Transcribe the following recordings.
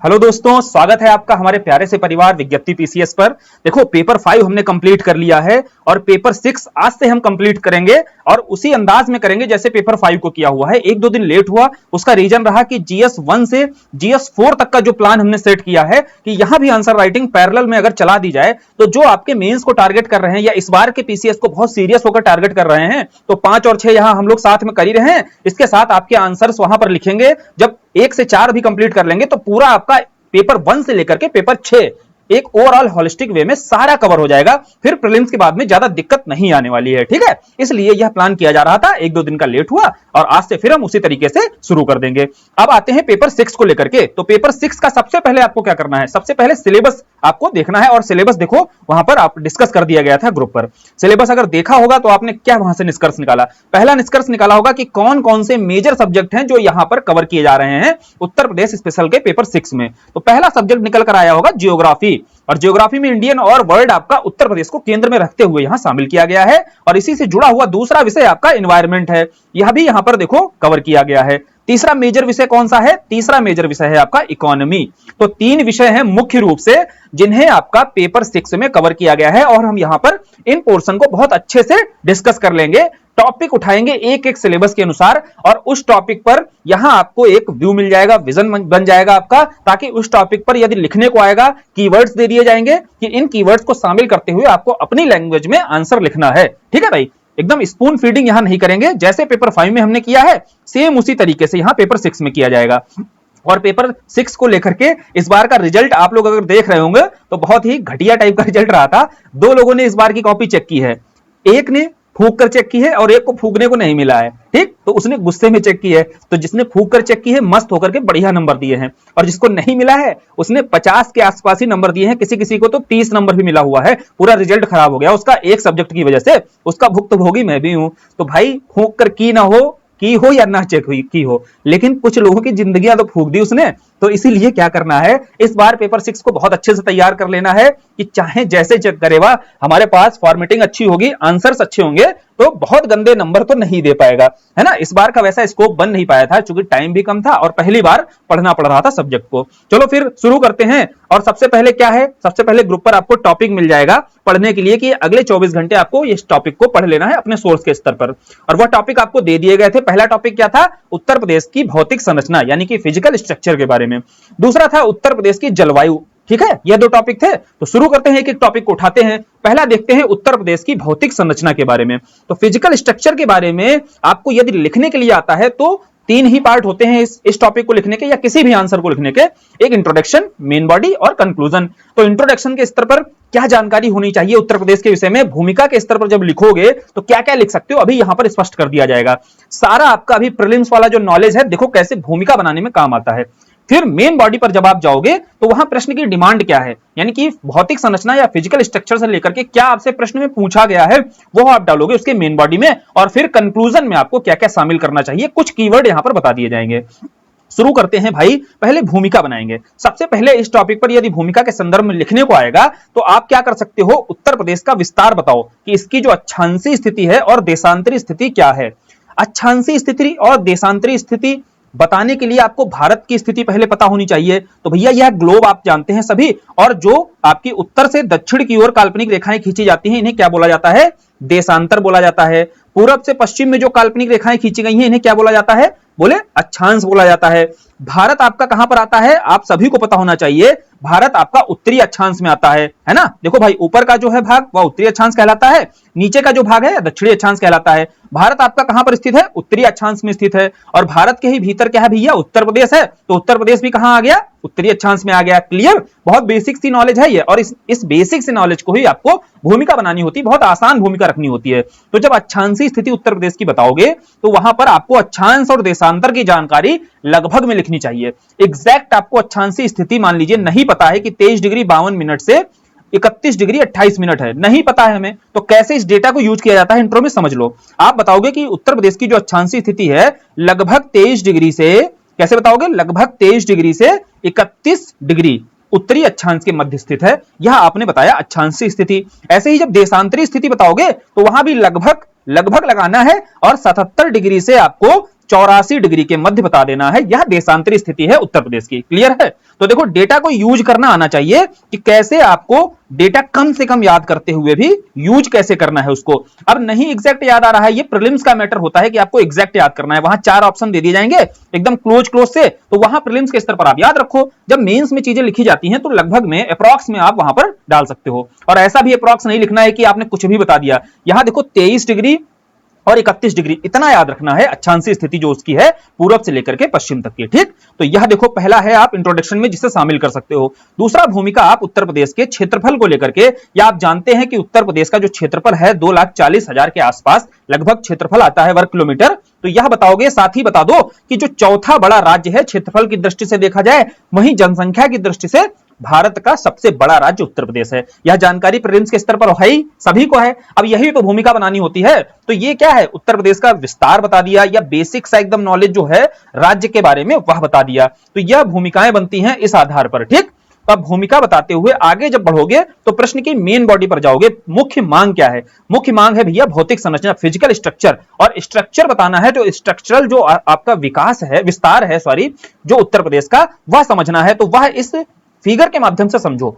Hello दोस्तों, स्वागत है आपका हमारे प्यारे से परिवार विज्ञप्ति पीसीएस पर। देखो, पेपर 5 हमने कंप्लीट कर लिया है और पेपर 6 आज से हम कंप्लीट करेंगे और उसी अंदाज में करेंगे जैसे पेपर 5 को किया हुआ है। एक दो दिन लेट हुआ, उसका रीजन रहा कि जीएस 1 से जीएस 4 तक का जो प्लान हमने सेट किया है कि यहां भी आंसर राइटिंग पैरेलल में अगर चला दी जाए तो जो आपके मेंस को टारगेट कर रहे हैं या इस बार के पीसीएस को बहुत सीरियस होकर टारगेट कर रहे हैं, तो 5 और 6 यहां हम लोग साथ में कर ही रहे हैं। इसके साथ आपके आंसर्स वहां पर लिखेंगे। जब 1 से 4 भी कंप्लीट कर लेंगे तो पूरा आपका पेपर 1 से लेकर के पेपर 6 एक ओवरऑल होलिस्टिक वे में सारा कवर हो जाएगा। फिर प्रीलिम्स के बाद में ज्यादा दिक्कत नहीं आने वाली है। ठीक है, इसलिए यह प्लान किया जा रहा था, एक दो दिन का लेट हुआ और आज से फिर हम उसी तरीके से शुरू कर देंगे। अब आते हैं पेपर 6 को लेकर के। तो पेपर 6 का सबसे पहले आपको क्या करना है, सबसे पहले सिलेबस आपको देखना है और सिलेबस देखो वहां पर आप डिस्कस कर दिया गया था ग्रुप पर। सिलेबस अगर देखा होगा तो आपने क्या वहां से निष्कर्ष निकाला, पहला निष्कर्ष निकाला होगा कि कौन कौन से मेजर सब्जेक्ट हैं जो यहां पर कवर किए जा रहे हैं उत्तर प्रदेश स्पेशल के पेपर 6 में। तो पहला सब्जेक्ट निकल कर आया होगा जियोग्राफी, और जियोग्राफी में इंडियन और वर्ल्ड आपका उत्तर प्रदेश को केंद्र में रखते हुए यहां शामिल किया गया है। और इसी से जुड़ा हुआ दूसरा विषय आपका एनवायरमेंट है, यह भी यहां पर देखो कवर किया गया है। तीसरा मेजर विषय कौन सा है, तीसरा मेजर विषय है आपका इकोनॉमी। तो 3 विषय हैं मुख्य रूप से जिन्हें आपका पेपर 6 में कवर किया गया है और हम यहां पर इन पोर्शन को बहुत अच्छे से डिस्कस कर लेंगे। टॉपिक उठाएंगे एक एक सिलेबस के अनुसार और उस टॉपिक पर यहां आपको एक व्यू मिल जाएगा, विजन बन जाएगा आपका, ताकि उस टॉपिक पर यदि लिखने को आएगा कीवर्ड्स दे दिए जाएंगे कि इन कीवर्ड्स को शामिल करते हुए आपको अपनी लैंग्वेज में आंसर लिखना है। ठीक है भाई, एकदम स्पून फीडिंग यहां नहीं करेंगे, जैसे पेपर 5 में हमने किया है सेम उसी तरीके से यहां पेपर 6 में किया जाएगा। और पेपर 6 को लेकर के इस बार का रिजल्ट आप लोग अगर देख रहे होंगे तो बहुत ही घटिया टाइप का रिजल्ट रहा था। 2 लोगों ने इस बार की कॉपी चेक की है, एक ने फूंक कर चेक की है और एक को फूंकने को नहीं मिला है। ठीक, तो उसने गुस्से में चेक की है, तो जिसने फूंक कर चेक की है मस्त होकर के बढ़िया नंबर दिए हैं, और जिसको नहीं मिला है उसने 50 के आसपास ही नंबर दिए हैं, किसी किसी को तो 30 नंबर भी मिला हुआ है। पूरा रिजल्ट खराब हो गया उसका एक सब्जेक्ट की वजह से, उसका भुक्तभोगी मैं भी हूं। तो भाई फूंक कर की ना हो, की हो या ना चेक हुई की हो, लेकिन कुछ लोगों की जिंदगियां तो फूंक दी उसने। तो इसीलिए क्या करना है, इस बार पेपर 6 को बहुत अच्छे से तैयार कर लेना है कि चाहे जैसे चेक करे वह, हमारे पास फॉर्मेटिंग अच्छी होगी, आंसर्स अच्छे होंगे तो बहुत गंदे नंबर तो नहीं दे पाएगा, है ना। इस बार का वैसा स्कोप बन नहीं पाया था क्योंकि टाइम भी कम था और पहली बार पढ़ना पड़ रहा था सब्जेक्ट को। चलो फिर शुरू करते हैं। और सबसे पहले क्या है, सबसे पहले ग्रुप पर आपको टॉपिक मिल जाएगा पढ़ने के लिए कि अगले 24 घंटे आपको इस टॉपिक को पढ़ लेना है अपने सोर्स के स्तर पर। और वह टॉपिक आपको दे दिए गए थे। पहला टॉपिक क्या था, उत्तर प्रदेश की भौतिक संरचना यानी कि फिजिकल स्ट्रक्चर के बारे में। दूसरा था उत्तर प्रदेश की जलवायु। ठीक है, ये 2 टॉपिक थे। तो शुरू करते हैं, एक एक टॉपिक को उठाते हैं। पहला देखते हैं उत्तर प्रदेश की भौतिक संरचना के बारे में। तो फिजिकल स्ट्रक्चर के बारे में आपको यदि लिखने के लिए आता है तो 3 ही पार्ट होते हैं इस टॉपिक को लिखने के या किसी भी आंसर को लिखने के, एक इंट्रोडक्शन, मेन बॉडी और कंक्लूजन। तो इंट्रोडक्शन के स्तर पर क्या जानकारी होनी चाहिए उत्तर प्रदेश के विषय में, भूमिका के स्तर पर जब लिखोगे तो क्या क्या लिख सकते हो अभी यहां पर स्पष्ट कर दिया जाएगा। सारा आपका अभी प्रीलिम्स वाला जो नॉलेज है देखो कैसे भूमिका बनाने में काम आता है। फिर मेन बॉडी पर जब आप जाओगे तो वहां प्रश्न की डिमांड क्या है, यानी कि भौतिक संरचना या फिजिकल स्ट्रक्चर से लेकर के क्या आपसे प्रश्न में पूछा गया है वो आप डालोगे उसके मेन बॉडी में। और फिर कंक्लूजन में आपको क्या क्या शामिल करना चाहिए, कुछ कीवर्ड यहां पर बता दिए जाएंगे। शुरू करते हैं भाई, पहले भूमिका बनाएंगे। सबसे पहले इस टॉपिक पर यदि भूमिका के संदर्भ में लिखने को आएगा तो आप क्या कर सकते हो, उत्तर प्रदेश का विस्तार बताओ कि इसकी जो अक्षांशीय स्थिति है और देशांतरी स्थिति क्या है। अक्षांशीय स्थिति और देशांतरी स्थिति बताने के लिए आपको भारत की स्थिति पहले पता होनी चाहिए। तो भैया यह ग्लोब आप जानते हैं सभी, और जो आपकी उत्तर से दक्षिण की ओर काल्पनिक रेखाएं खींची जाती हैं इन्हें क्या बोला जाता है, देशांतर बोला जाता है। पूरब से पश्चिम में जो काल्पनिक रेखाएं खींची गई हैं इन्हें क्या बोला जाता है, बोले अक्षांश बोला जाता है। भारत आपका कहां पर आता है, आप सभी को पता होना चाहिए, भारत आपका उत्तरी अक्षांश में आता है ना। देखो भाई ऊपर का जो है भाग वह उत्तरी अक्षांश कहलाता है, नीचे का जो भाग है दक्षिणी अक्षांश कहलाता है। भारत आपका कहां पर स्थित है, उत्तरी अक्षांश में स्थित है। और भारत के ही भीतर क्या है भैया, उत्तर प्रदेश है, तो उत्तर प्रदेश भी कहां आ गया, उत्तरी अक्षांश में आ गया। क्लियर, बहुत बेसिक सी नॉलेज है ये, और इस बेसिक सी नॉलेज को ही आपको भूमिका बनानी होती है, बहुत आसान भूमिका रखनी होती है। तो जब अक्षांशीय स्थिति उत्तर प्रदेश की बताओगे तो वहां पर आपको अक्षांश और देशांतर की जानकारी लगभग में लिखनी चाहिए। एग्जैक्ट आपको अक्षांशीय स्थिति मान लीजिए नहीं पता है कि 23 डिग्री 52 मिनट से 31 डिग्री 28 मिनट है, नहीं पता है हमें, तो कैसे इस डेटा को यूज किया जाता है इंट्रो में समझ लो। आप बताओगे कि उत्तर प्रदेश की जो अक्षांशीय स्थिति है लगभग 23 डिग्री से, कैसे बताओगे, लगभग 23 डिग्री से 31 डिग्री उत्तरी अक्षांश के मध्य स्थित है, यह आपने बताया अक्षांशीय स्थिति। ऐसे ही जब देशांतरी स्थिति बताओगे तो वहां भी लगभग लगाना है और 77 डिग्री से आपको 84 डिग्री के मध्य बता देना है। यह देशांतरी स्थिति है उत्तर प्रदेश की। क्लियर है? तो देखो डेटा को यूज करना आना चाहिए कि कैसे आपको डेटा कम से कम याद करते हुए भी यूज कैसे करना है उसको। अब नहीं एग्जैक्ट याद आ रहा है, ये प्रीलिम्स का मैटर होता है कि आपको एग्जैक्ट याद करना है। वहां 4 ऑप्शन दे दिए जाएंगे एकदम क्लोज से, तो वहां प्रीलिम्स के स्तर पर आप याद रखो। जब मेंस में चीजें लिखी जाती हैं तो लगभग में अप्रॉक्स में आप वहां पर डाल सकते हो। और ऐसा भी अप्रॉक्स नहीं लिखना है कि आपने कुछ भी बता दिया। यहां देखो 23 डिग्री और 31 डिग्री इतना याद रखना है, अक्षांशीय स्थिति जो उसकी है पूर्व से लेकर के पश्चिम तक की। ठीक, तो यह देखो पहला है आप इंट्रोडक्शन में जिसे शामिल कर सकते हो। दूसरा भूमिका आप उत्तर प्रदेश के क्षेत्रफल को लेकर के, या आप जानते हैं कि उत्तर प्रदेश का जो क्षेत्रफल है 2,40,000 के आसपास लगभग क्षेत्रफल आता है वर्ग किलोमीटर। तो यह बताओगे, साथ ही बता दो कि जो चौथा बड़ा राज्य है क्षेत्रफल की दृष्टि से देखा जाए, वहीं जनसंख्या की दृष्टि से भारत का सबसे बड़ा राज्य उत्तर प्रदेश है। यह जानकारी प्रीलिम्स के स्तर पर है ही, सभी को है। अब यही तो भूमिका बनानी होती है। तो ये क्या है, उत्तर प्रदेश का विस्तार बता दिया, या बेसिक सा एकदम नॉलेज जो है राज्य के बारे में वह बता दिया। तो यह भूमिकाएं बनती हैं इस आधार पर। ठीक, तो अब भूमिका बताते हुए आगे जब बढ़ोगे तो प्रश्न की मेन बॉडी पर जाओगे। मुख्य मांग क्या है? मुख्य मांग है भैया भौतिक संरचना, फिजिकल स्ट्रक्चर। और स्ट्रक्चर बताना है, तो स्ट्रक्चरल जो आपका विकास है, विस्तार है सॉरी, जो उत्तर प्रदेश का, वह समझना है। तो वह इस फिगर के माध्यम से समझो।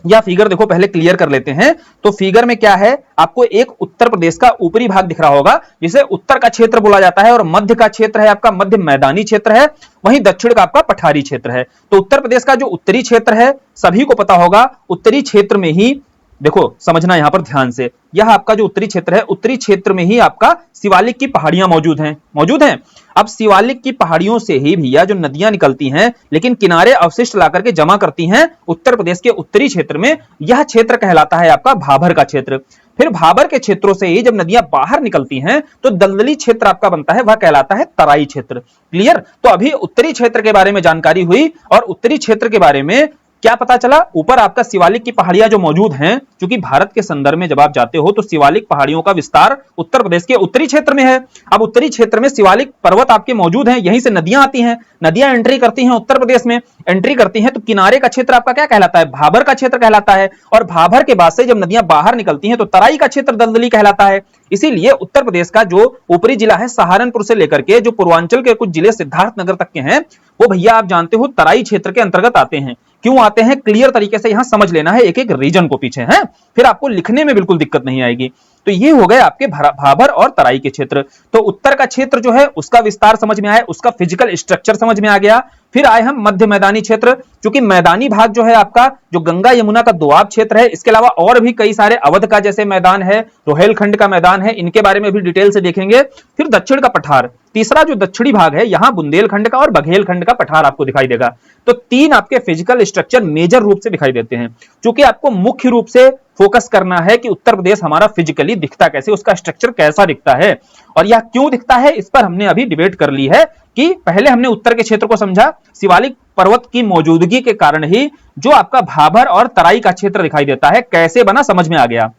या फिगर देखो पहले क्लियर कर लेते हैं। तो फिगर में क्या है, आपको एक उत्तर प्रदेश का ऊपरी भाग दिख रहा होगा जिसे उत्तर का क्षेत्र बोला जाता है, और मध्य का क्षेत्र है आपका मध्य मैदानी क्षेत्र है, वहीं दक्षिण का आपका पठारी क्षेत्र है। तो उत्तर प्रदेश का जो उत्तरी क्षेत्र है सभी को पता होगा, उत्तरी क्षेत्र में ही देखो समझना यहां पर ध्यान से, यह आपका जो उत्तरी क्षेत्र है, उत्तरी क्षेत्र में ही आपका शिवालिक की पहाड़ियां मौजूद हैं। अब शिवालिक की पहाड़ियों से ही भैया जो नदियां निकलती हैं, लेकिन किनारे अवशिष्ट लाकर के जमा करती हैं उत्तर प्रदेश के उत्तरी क्षेत्र में। यह क्षेत्र कहलाता है आपका भाबर का क्षेत्र। फिर भाबर के क्षेत्रों से ही जब नदियां बाहर निकलती हैं तो दलदली क्षेत्र आपका बनता है, वह कहलाता है तराई क्षेत्र। क्लियर? तो अभी उत्तरी क्षेत्र के बारे में जानकारी हुई, और उत्तरी क्षेत्र के बारे में क्या पता चला, ऊपर आपका शिवालिक की पहाड़ियां जो मौजूद हैं, क्योंकि भारत के संदर्भ में जब आप जाते हो तो शिवालिक पहाड़ियों का विस्तार उत्तर प्रदेश के उत्तरी क्षेत्र में है। अब उत्तरी क्षेत्र में शिवालिक पर्वत आपके मौजूद हैं, यहीं से नदियां आती हैं, नदियां एंट्री करती हैं उत्तर प्रदेश में, एंट्री करती हैं तो किनारे का क्षेत्र आपका क्या कहलाता है, भाबर का क्षेत्र कहलाता है। और भाबर के बाद से जब नदियां बाहर निकलती हैं तो तराई का क्षेत्र दलदली कहलाता है। इसीलिए उत्तर प्रदेश का जो ऊपरी जिला है सहारनपुर से लेकर के जो पूर्वांचल के कुछ जिले सिद्धार्थनगर तक के हैं, वो भैया आप जानते हो तराई क्षेत्र के अंतर्गत आते हैं। क्यों आते हैं, क्लियर तरीके से यहां समझ लेना है एक एक रीजन को पीछे है, फिर आपको लिखने में बिल्कुल दिक्कत नहीं आएगी। तो ये हो गए आपके भाबर और तराई के क्षेत्र। तो उत्तर का क्षेत्र जो है उसका विस्तार समझ में आया, उसका फिजिकल स्ट्रक्चर समझ में आ गया। फिर आए हम मध्य मैदानी क्षेत्र, क्योंकि मैदानी भाग जो है आपका जो गंगा यमुना का दोआब क्षेत्र है, इसके अलावा और भी कई सारे अवध का जैसे मैदान है, रोहेलखंड का मैदान है, इनके बारे में भी डिटेल से देखेंगे। फिर दक्षिण का पठार, तीसरा जो दक्षिणी भाग है, यहां बुंदेलखंड का और बघेलखंड का पठार आपको दिखाई देगा। तो तीन आपके फिजिकल स्ट्रक्चर मेजर रूप से दिखाई देते हैं, क्योंकि आपको मुख्य रूप से फोकस करना है कि उत्तर प्रदेश हमारा फिजिकली दिखता कैसे, उसका स्ट्रक्चर कैसा दिखता है और यह क्यों दिखता है, इस पर हमने अभी डिबेट कर ली है कि पहले हमने उत्तर के क्षेत्र को समझा, शिवालिक पर्वत की मौजूदगी के कारण ही जो आपका भाबर और तराई का क्षेत्र दिखाई देता है कैसे बना, समझ में आ गया।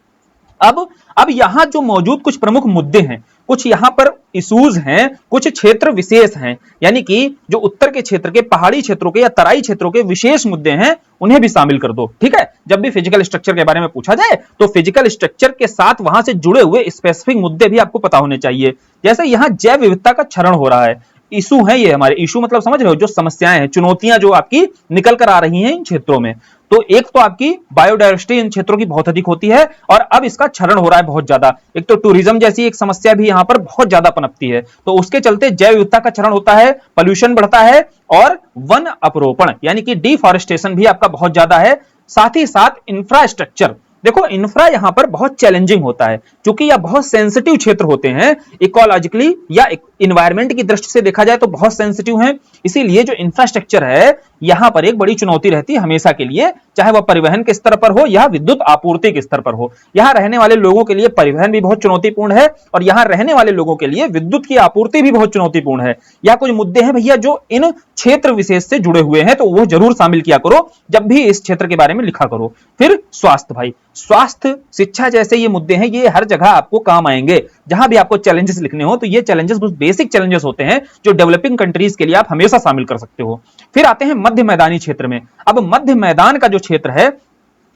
अब यहां जो मौजूद कुछ प्रमुख मुद्दे हैं, कुछ यहां पर इश्यूज हैं, कुछ क्षेत्र विशेष हैं, यानी कि जो उत्तर के क्षेत्र के पहाड़ी क्षेत्रों के या तराई क्षेत्रों के विशेष मुद्दे हैं, उन्हें भी शामिल कर दो। ठीक है, जब भी फिजिकल स्ट्रक्चर के बारे में पूछा जाए तो फिजिकल स्ट्रक्चर के साथ वहां से जुड़े हुए स्पेसिफिक मुद्दे भी आपको पता होने चाहिए। जैसे यहां जैव विविधता का क्षरण हो रहा है, इशू है ये हमारे, इशू मतलब समझ रहे हो, जो समस्याएं हैं, चुनौतियां जो आपकी निकल कर आ रही हैं इन क्षेत्रों में। तो एक तो आपकी बायोडायवर्सिटी इन क्षेत्रों की बहुत अधिक होती है, और अब इसका क्षरण हो रहा है बहुत ज्यादा। एक तो टूरिज्म जैसी एक समस्या भी यहां पर बहुत ज्यादा पनपती है, तो उसके चलते जैव विविधता का क्षरण होता है, पोल्यूशन बढ़ता है, और वन अपरोपण यानी कि डिफॉरेस्टेशन भी आपका बहुत ज्यादा है। साथ ही साथ इंफ्रास्ट्रक्चर, देखो इंफ्रा यहां पर बहुत चैलेंजिंग होता है, क्योंकि यह बहुत सेंसिटिव क्षेत्र होते हैं, इकोलॉजिकली या इन्वायरमेंट की दृष्टि से देखा जाए तो बहुत सेंसिटिव हैं। इसीलिए जो इंफ्रास्ट्रक्चर है यहां पर एक बड़ी चुनौती रहती है हमेशा के लिए, चाहे वह परिवहन के स्तर पर हो या विद्युत आपूर्ति के स्तर पर हो। यहां रहने वाले लोगों के लिए परिवहन भी बहुत चुनौतीपूर्ण है, और यहां रहने वाले लोगों के लिए विद्युत की आपूर्ति भी बहुत चुनौतीपूर्ण है। यह कुछ मुद्दे हैं भैया जो इन क्षेत्र विशेष से जुड़े हुए हैं, तो वो जरूर शामिल किया करो जब भी इस क्षेत्र के बारे में लिखा करो। फिर स्वास्थ्य, भाई स्वास्थ्य, शिक्षा जैसे ये मुद्दे हैं, ये हर जगह आपको काम आएंगे। जहां भी आपको चैलेंजेस लिखने हो तो ये चैलेंजेस कुछ बेसिक चैलेंजेस होते हैं जो डेवलपिंग कंट्रीज के लिए आप हमेशा शामिल कर सकते हो। फिर आते हैं मध्य मैदानी क्षेत्र में। अब मध्य मैदान का जो क्षेत्र है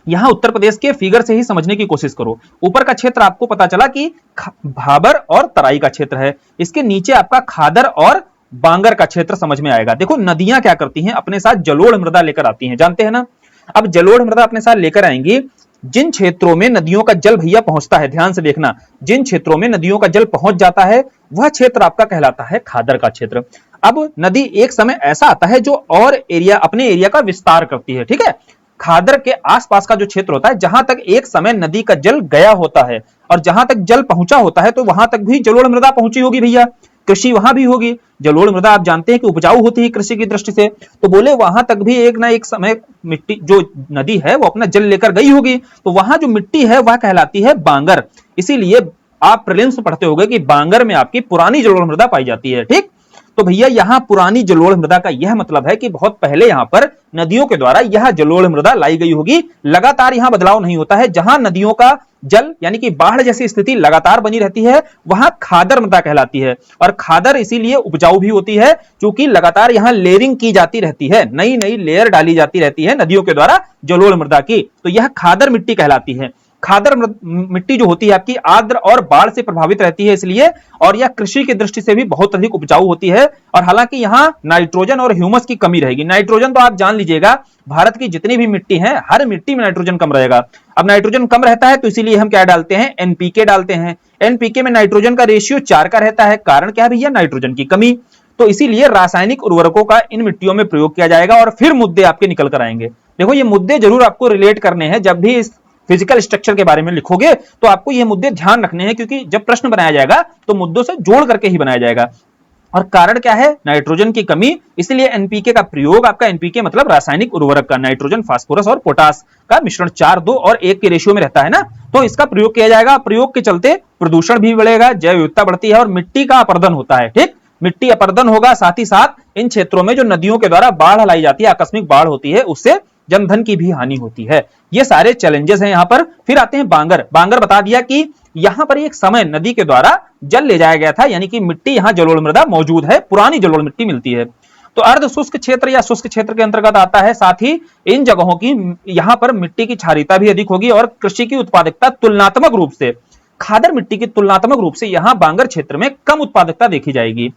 यहां उत्तर प्रदेश के फिगर से ही समझने की कोशिश करो। ऊपर का क्षेत्र आपको पता चला कि भाबर और तराई का क्षेत्र है, इसके नीचे आपका खादर और बांगर का क्षेत्र समझ में आएगा। देखो नदियां क्या करती हैं, अपने साथ जलोढ़ मृदा लेकर आती हैं, जानते हैं ना। अब जलोढ़ मृदा अपने साथ लेकर आएंगी, जिन क्षेत्रों में नदियों का जल भैया पहुंचता है, ध्यान से देखना, जिन क्षेत्रों में नदियों का जल पहुंच जाता है वह क्षेत्र आपका कहलाता है खादर का क्षेत्र। अब नदी एक समय ऐसा आता है जो और एरिया, अपने एरिया का विस्तार करती है, ठीक है। खादर के आसपास का जो क्षेत्र होता है, जहां तक एक समय नदी का जल गया होता है और जहां तक जल पहुंचा होता है, तो वहां तक भी जलोढ़ मृदा पहुंची होगी भैया, कृषि वहां भी होगी। जलोढ़ मृदा आप जानते हैं कि उपजाऊ होती है कृषि की दृष्टि से, तो बोले वहां तक भी एक ना एक समय मिट्टी, जो नदी है वो अपना जल लेकर गई होगी, तो वहां जो मिट्टी है वह कहलाती है बांगर। इसीलिए आप प्रीलिम्स में पढ़ते होंगे कि बांगर में आपकी पुरानी जलोढ़ मृदा पाई जाती है, ठीक। तो भैया यहां पुरानी जलोढ़ मृदा का यह मतलब है कि बहुत पहले यहां पर नदियों के द्वारा यह जलोढ़ मृदा लाई गई होगी। लगातार यहां बदलाव नहीं होता है, जहां नदियों का जल यानी कि बाढ़ जैसी स्थिति लगातार बनी रहती है वहां खादर मृदा कहलाती है। और खादर इसीलिए उपजाऊ भी होती है क्योंकि लगातार यहां लेयरिंग की जाती रहती है, नई नई लेयर डाली जाती रहती है नदियों के द्वारा जलोढ़ मृदा की, तो यह खादर मिट्टी कहलाती है। खादर मिट्टी जो होती है आपकी आर्द्र और बाढ़ से प्रभावित रहती है इसलिए, और यह कृषि की दृष्टि से भी बहुत अधिक उपजाऊ होती है। और हालांकि यहां नाइट्रोजन और ह्यूमस की कमी रहेगी। नाइट्रोजन तो आप जान लीजिएगा, भारत की जितनी भी मिट्टी है हर मिट्टी में नाइट्रोजन कम रहेगा। अब नाइट्रोजन कम रहता है तो इसीलिए हम क्या डालते हैं, एनपीके डालते हैं। एनपीके में नाइट्रोजन का रेशियो 4 का रहता है, कारण क्या है भैया, नाइट्रोजन की कमी। तो इसीलिए रासायनिक उर्वरकों का इन मिट्टियों में प्रयोग किया जाएगा और फिर मुद्दे आपके निकल कर आएंगे। देखो ये मुद्दे जरूर आपको रिलेट करने हैं, जब भी इस फिजिकल स्ट्रक्चर के बारे में लिखोगे तो आपको ये मुद्दे ध्यान रखने हैं, क्योंकि जब प्रश्न बनाया जाएगा तो मुद्दों से जोड़ करके ही बनाया जाएगा। और कारण क्या है, नाइट्रोजन की कमी, इसलिए एनपीके का प्रयोग, आपका एनपीके मतलब रासायनिक उर्वरक का, नाइट्रोजन फास्फोरस और पोटास का मिश्रण 4, 2 और 1 के रेशियो में रहता है ना, तो इसका प्रयोग किया जाएगा। प्रयोग के चलते प्रदूषण भी बढ़ेगा, जैव विविधता बढ़ती है और मिट्टी का अपर्दन होता है, ठीक। मिट्टी अपर्दन होगा, साथ ही साथ इन क्षेत्रों में जो नदियों के द्वारा बाढ़ लाई जाती है, आकस्मिक बाढ़ होती है, उससे जनधन की भी हानि होती है। ये सारे चैलेंजेस हैं यहां पर। फिर आते हैं बांगर। बांगर बता दिया कि यहां पर एक समय नदी के द्वारा जल ले जाया गया था, यानी कि मिट्टी यहां जलोढ़ मृदा मौजूद है, पुरानी जलोढ़ मिट्टी मिलती है। तो अर्ध शुष्क क्षेत्र या शुष्क क्षेत्र के अंतर्गत आता है। साथ ही इन जगहों की यहां पर मिट्टी की क्षारीयता भी अधिक होगी और कृषि की उत्पादकता तुलनात्मक रूप से खादर मिट्टी की तुलनात्मक रूप से यहां बांगर क्षेत्र में कम उत्पादकता देखी जाएगी।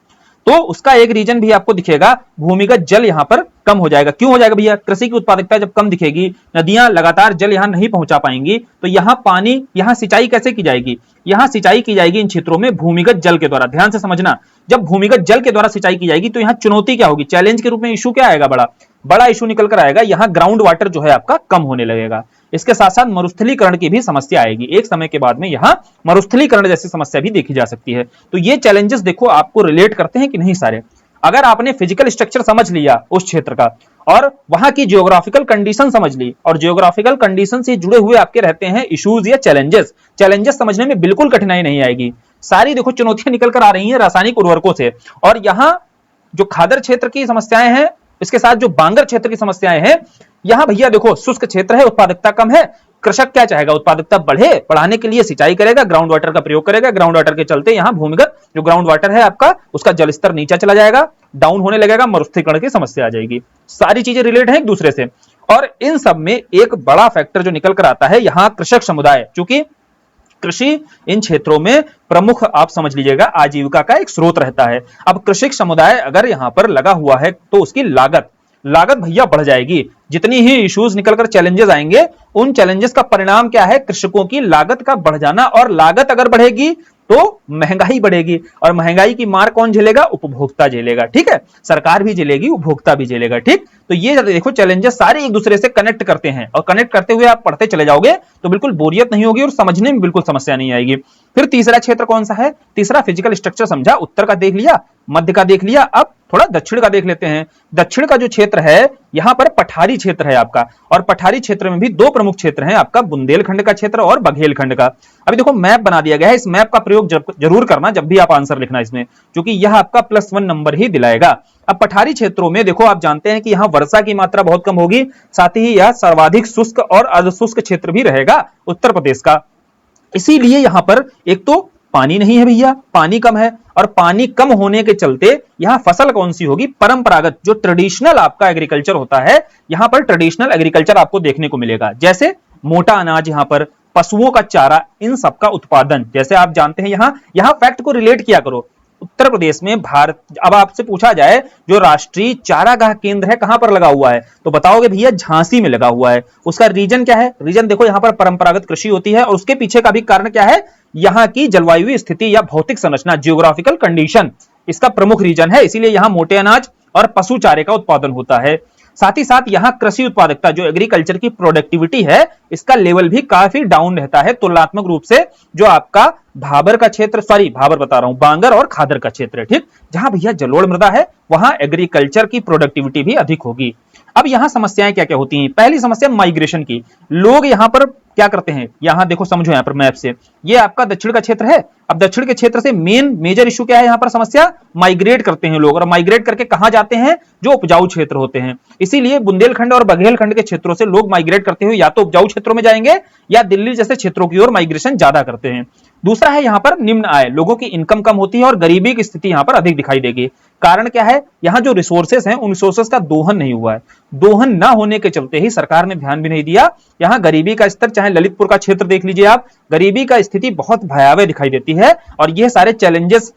तो उसका एक रीजन भी आपको दिखेगा, भूमिगत जल यहां पर कम हो जाएगा। क्यों हो जाएगा भैया, कृषि की उत्पादकता जब कम दिखेगी, नदियां लगातार जल यहां नहीं पहुंचा पाएंगी, तो यहां पानी, यहां सिंचाई कैसे की जाएगी, यहां सिंचाई की जाएगी इन क्षेत्रों में भूमिगत जल के द्वारा। ध्यान से समझना, जब भूमिगत जल के द्वारा सिंचाई की जाएगी तो यहां चुनौती क्या होगी, चैलेंज के रूप में इशू क्या आएगा, बड़ा इशू निकल कर आएगा, यहां ग्राउंड वाटर जो है आपका कम होने लगेगा। इसके साथ साथ मरुस्थलीकरण की भी समस्या आएगी, एक समय के बाद में यहां मरुस्थलीकरण जैसी समस्या भी देखी जा सकती है। तो ये चैलेंजेस देखो आपको रिलेट करते हैं कि नहीं सारे। अगर आपने फिजिकल स्ट्रक्चर समझ लिया उस क्षेत्र का और वहां की जियोग्राफिकल कंडीशन समझ ली, और जियोग्राफिकल कंडीशन से जुड़े हुए आपके रहते हैं इश्यूज या चैलेंजेस समझने में बिल्कुल कठिनाई नहीं आएगी। सारी देखो चुनौतियां निकल कर आ रही हैं रासायनिक उर्वरकों से। और यहां जो खादर क्षेत्र की समस्याएं हैं, इसके साथ जो बांगर क्षेत्र की समस्याएं हैं, यहां भैया देखो शुष्क क्षेत्र है, उत्पादकता कम है, कृषक क्या चाहेगा, उत्पादकता बढ़ाने के लिए सिंचाई करेगा, ग्राउंड वाटर का प्रयोग करेगा। ग्राउंड वाटर के चलते यहां भूमिगत जो ग्राउंड वाटर है आपका, उसका जल स्तर नीचे चला जाएगा, डाउन होने लगेगा, मरुस्थलीकरण की समस्या आ जाएगी। सारी चीजें रिलेट हैं एक दूसरे से। और इन सब में एक बड़ा फैक्टर जो निकल कर आता है, यहां कृषक समुदाय, क्योंकि कृषि इन क्षेत्रों में प्रमुख, आप समझ लीजिएगा, आजीविका का एक स्रोत रहता है। अब कृषक समुदाय अगर यहां पर लगा हुआ है तो उसकी लागत भैया बढ़ जाएगी। जितनी ही इश्यूज निकलकर चैलेंजेस आएंगे, उन चैलेंजेस का परिणाम क्या है, कृषकों की लागत का बढ़ जाना। और लागत अगर बढ़ेगी तो महंगाई बढ़ेगी, और महंगाई की मार कौन झेलेगा, उपभोक्ता झेलेगा, ठीक है। सरकार भी झेलेगी, उपभोक्ता भी झेलेगा, ठीक। तो ये देखो चैलेंजेस सारे एक दूसरे से कनेक्ट करते हैं, और कनेक्ट करते हुए आप पढ़ते चले जाओगे तो बिल्कुल बोरियत नहीं होगी और समझने में बिल्कुल समस्या नहीं आएगी। फिर तीसरा क्षेत्र कौन सा है, तीसरा फिजिकल स्ट्रक्चर समझा, उत्तर का देख लिया, मध्य का देख लिया, अब थोड़ा दक्षिण का देख लेते हैं। दक्षिण का जो क्षेत्र है, यहां पर पठारी क्षेत्र है आपका, और पठारी क्षेत्र में भी दो प्रमुख क्षेत्र हैं आपका, बुंदेलखंड का क्षेत्र और बघेलखंड का। अभी देखो मैप बना दिया गया है, इस मैप का प्रयोग जरूर करना जब भी आप आंसर लिखना इसमें, क्योंकि यह आपका +1 नंबर ही दिलाएगा। अब पठारी क्षेत्रों में देखो आप जानते हैं कि यहां वर्षा की मात्रा बहुत कम होगी, साथ ही यह सर्वाधिक शुष्क और अर्धशुष्क क्षेत्र भी रहेगा उत्तर प्रदेश का। इसीलिए यहां पर एक तो पानी नहीं है भैया, पानी कम है, और पानी कम होने के चलते यहां फसल कौन सी होगी, परंपरागत जो ट्रेडिशनल आपका एग्रीकल्चर होता है, यहां पर ट्रेडिशनल एग्रीकल्चर आपको देखने को मिलेगा। जैसे मोटा अनाज, यहाँ पर पशुओं का चारा, इन सब का उत्पादन। जैसे आप जानते हैं यहाँ फैक्ट को रिलेट किया करो। उत्तर प्रदेश में भारत, अब आपसे पूछा जाए जो राष्ट्रीय चारागाह केंद्र है कहां पर लगा हुआ है, तो बताओगे भैया झांसी में लगा हुआ है। उसका रीजन क्या है? रीजन देखो, यहां पर परंपरागत कृषि होती है और उसके पीछे का भी कारण क्या है? यहाँ की जलवायु स्थिति या भौतिक संरचना, जियोग्राफिकल कंडीशन, इसका प्रमुख रीजन है। इसीलिए यहां मोटे अनाज और पशु चारे का उत्पादन होता है। साथ ही साथ यहाँ कृषि उत्पादकता, जो एग्रीकल्चर की प्रोडक्टिविटी है, इसका लेवल भी काफी डाउन रहता है तुलनात्मक रूप से जो आपका भाबर का क्षेत्र, भाबर बता रहा हूं, बांगर और खादर का क्षेत्र है। ठीक, जहां भैया जलोढ़ मृदा है वहां एग्रीकल्चर की प्रोडक्टिविटी भी अधिक होगी। अब यहां समस्याएं क्या क्या होती हैं? पहली समस्या माइग्रेशन की। लोग यहां पर क्या करते हैं, यहां देखो, समझो यहां पर मैप से, ये आपका दक्षिण का क्षेत्र है। अब दक्षिण के क्षेत्र से मेजर इशू क्या है यहां पर? समस्या माइग्रेट करते हैं लोग, और माइग्रेट करके कहां जाते हैं? जो उपजाऊ क्षेत्र होते हैं। इसीलिए बुंदेलखंड और बघेलखंड के क्षेत्रों से लोग माइग्रेट करते हुए या तो उपजाऊ क्षेत्रों में जाएंगे या दिल्ली जैसे क्षेत्रों की ओर माइग्रेशन ज्यादा करते हैं। दूसरा है यहां पर निम्न आय, लोगों की इनकम कम होती है और गरीबी की स्थिति यहां पर अधिक दिखाई देगी। कारण क्या है? यहां जो रिसोर्सेस हैं उन रिसोर्सेस का दोहन नहीं हुआ है। दोहन ना होने के चलते ही सरकार ने ध्यान भी नहीं दिया। यहां गरीबी का स्तर, चाहे ललितपुर का क्षेत्र देख लीजिए आप, गरीबी का स्थिति बहुत भयावह दिखाई देती है। और ये सारे चैलेंजेस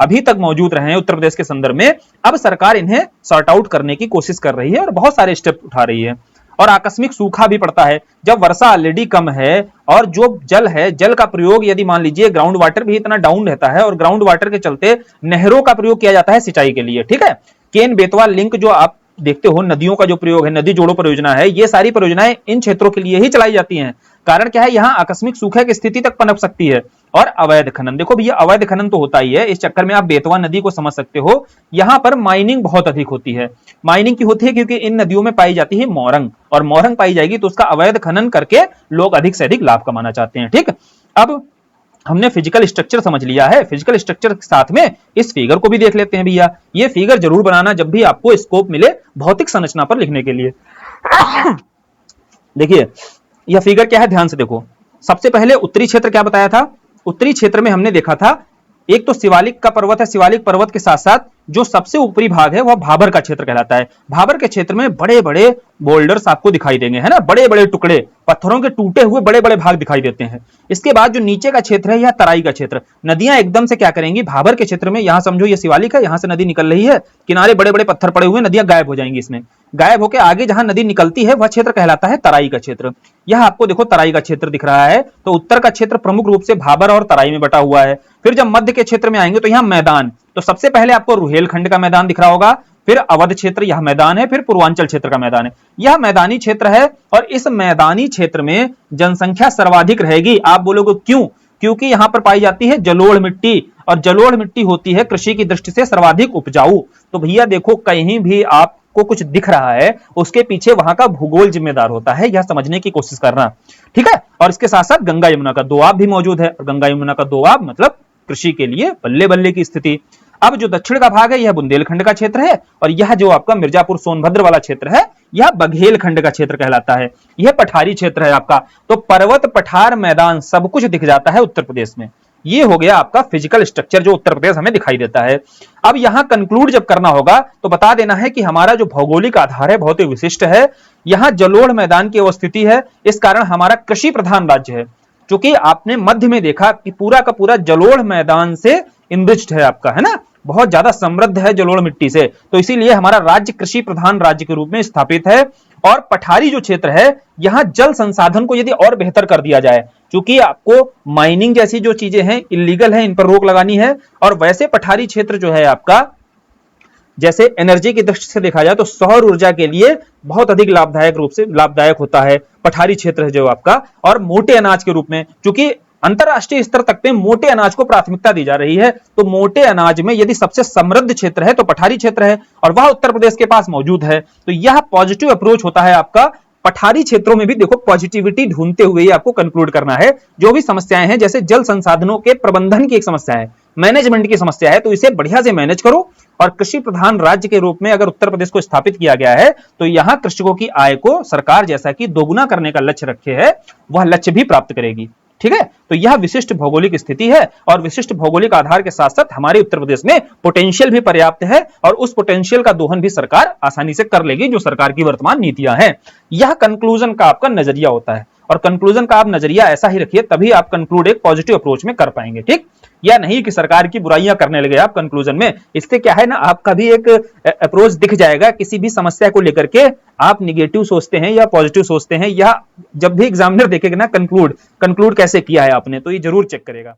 अभी तक मौजूद रहे हैं उत्तर प्रदेश के संदर्भ में। अब सरकार इन्हें सॉर्ट आउट करने की कोशिश कर रही है और बहुत सारे स्टेप उठा रही है। और आकस्मिक सूखा भी पड़ता है जब वर्षा ऑलरेडी कम है और जो जल है, जल का प्रयोग यदि मान लीजिए ग्राउंड वाटर भी इतना डाउन रहता है और ग्राउंड वाटर के चलते नहरों का प्रयोग किया जाता है सिंचाई के लिए। ठीक है, केन बेतवा लिंक जो आप देखते हो, नदियों का जो प्रयोग है, नदी जोड़ो परियोजना है, ये सारी परियोजनाएं इन क्षेत्रों के लिए ही चलाई जाती हैं। कारण क्या है? यहां आकस्मिक सूखे की स्थिति तक पनप सकती है। और अवैध खनन, देखो भैया अवैध खनन तो होता ही है। इस चक्कर में आप बेतवा नदी को समझ सकते हो, यहां पर माइनिंग बहुत अधिक होती है। माइनिंग की होती है क्योंकि इन नदियों में पाई जाती है मोरंग, और मोरंग पाई जाएगी तो उसका अवैध खनन करके लोग अधिक से अधिक लाभ कमाना चाहते हैं। ठीक, अब हमने फिजिकल स्ट्रक्चर समझ लिया है। फिजिकल स्ट्रक्चर के साथ में इस फिगर को भी देख लेते हैं भैया। ये फिगर जरूर बनाना जब भी आपको स्कोप मिले भौतिक संरचना पर लिखने के लिए। देखिए यह फिगर क्या है, ध्यान से देखो। सबसे पहले उत्तरी क्षेत्र क्या बताया था? उत्तरी क्षेत्र में हमने देखा था एक तो शिवालिक का पर्वत है, शिवालिक पर्वत के साथ साथ जो सबसे ऊपरी भाग है वह भाबर का क्षेत्र कहलाता है। भाबर के क्षेत्र में बड़े बड़े बोल्डर्स आपको दिखाई देंगे, है ना, बड़े बड़े टुकड़े, पत्थरों के टूटे हुए बड़े बड़े भाग दिखाई देते हैं। इसके बाद जो नीचे का क्षेत्र है यह तराई का क्षेत्र। नदियां एकदम से क्या करेंगी, भाबर के क्षेत्र में, यहां समझो ये शिवालिक है, यहां से नदी निकल रही है, किनारे बड़े बड़े पत्थर पड़े हुए, नदियां गायब हो जाएंगी। इसमें गायब होकर आगे जहां नदी निकलती है वह क्षेत्र कहलाता है तराई का क्षेत्र। यह आपको देखो तराई का क्षेत्र दिख रहा है। तो उत्तर का क्षेत्र प्रमुख रूप से भाबर और तराई में बटा हुआ है। फिर जब मध्य के क्षेत्र में आएंगे तो यहाँ मैदान, तो सबसे पहले आपको रुहेलखंड का मैदान दिख रहा होगा, फिर अवध क्षेत्र यह मैदान है, फिर पूर्वांचल क्षेत्र का मैदान है। यह मैदानी क्षेत्र है और इस मैदानी क्षेत्र में जनसंख्या सर्वाधिक रहेगी। आप बोलोगे क्यों? क्योंकि यहां पर पाई जाती है जलोढ़ मिट्टी, और जलोढ़ मिट्टी होती है कृषि की दृष्टि से सर्वाधिक उपजाऊ। तो भैया देखो कहीं भी आपको कुछ दिख रहा है उसके पीछे वहां का भूगोल जिम्मेदार होता है, यह समझने की कोशिश करना। ठीक है, और इसके साथ साथ गंगा यमुना का दोआब भी मौजूद है, और गंगा यमुना का दोआब मतलब कृषि के लिए बल्ले बल्ले की स्थिति। अब जो दक्षिण का भाग है यह बुंदेलखंड का क्षेत्र है, और यह जो आपका मिर्जापुर सोनभद्र वाला क्षेत्र है यह बघेलखंड का क्षेत्र कहलाता है। यह पठारी क्षेत्र है आपका। तो पर्वत, पठार, मैदान सब कुछ दिख जाता है उत्तर प्रदेश में। ये हो गया आपका फिजिकल स्ट्रक्चर जो उत्तर प्रदेश हमें दिखाई देता है। अब यहां कंक्लूड जब करना होगा तो बता देना है कि हमारा जो भौगोलिक आधार है बहुत ही विशिष्ट है। यहां जलोढ़ मैदान की अवस्थिति है, इस कारण हमारा कृषि प्रधान राज्य है। क्योंकि आपने मध्य में देखा कि पूरा का पूरा जलोढ़ मैदान से इनरिच्ड है आपका, है ना, बहुत ज्यादा समृद्ध है जलोढ़ मिट्टी से। तो इसीलिए हमारा राज्य कृषि प्रधान राज्य के रूप में स्थापित है। और पठारी जो क्षेत्र है यहां जल संसाधन को यदि और बेहतर कर दिया जाए, क्योंकि आपको माइनिंग जैसी जो चीजें हैं इलीगल है, इन पर रोक लगानी है। और वैसे पठारी क्षेत्र जो है आपका, जैसे एनर्जी की दृष्टि से देखा जाए तो सौर ऊर्जा के लिए बहुत अधिक लाभदायक रूप से लाभदायक होता है पठारी क्षेत्र है जो आपका। और मोटे अनाज के रूप में, क्योंकि अंतरराष्ट्रीय स्तर तक पे मोटे अनाज को प्राथमिकता दी जा रही है, तो मोटे अनाज में यदि सबसे समृद्ध क्षेत्र है तो पठारी क्षेत्र है, और वह उत्तर प्रदेश के पास मौजूद है। तो यह पॉजिटिव अप्रोच होता है आपका। पठारी क्षेत्रों में भी देखो पॉजिटिविटी ढूंढते हुए ही आपको कंक्लूड करना है। जो भी समस्याएं हैं, जैसे जल संसाधनों के प्रबंधन की एक समस्या है, मैनेजमेंट की समस्या है, तो इसे बढ़िया से मैनेज करो। और कृषि प्रधान राज्य के रूप में अगर उत्तर प्रदेश को स्थापित किया गया है तो यहां कृषकों की आय को सरकार जैसा कि दोगुना करने का लक्ष्य रखे है, वह लक्ष्य भी प्राप्त करेगी। ठीक है, तो यह विशिष्ट भौगोलिक स्थिति है, और विशिष्ट भौगोलिक आधार के साथ साथ हमारे उत्तर प्रदेश में पोटेंशियल भी पर्याप्त है, और उस पोटेंशियल का दोहन भी सरकार आसानी से कर लेगी, जो सरकार की वर्तमान नीतियां हैं। यह कंक्लूजन का आपका नजरिया होता है। और कंक्लूजन का आप नजरिया ऐसा ही रखिए, तभी आप कंक्लूड एक पॉजिटिव अप्रोच में कर पाएंगे, ठीक। या नहीं कि सरकार की बुराइयां करने लगे आप कंक्लूजन में। इससे क्या है ना, आपका भी एक अप्रोच दिख जाएगा, किसी भी समस्या को लेकर के आप निगेटिव सोचते हैं या पॉजिटिव सोचते हैं, या जब भी एग्जामिनर देखेगा ना कंक्लूड कैसे किया है आपने, तो ये जरूर चेक करेगा।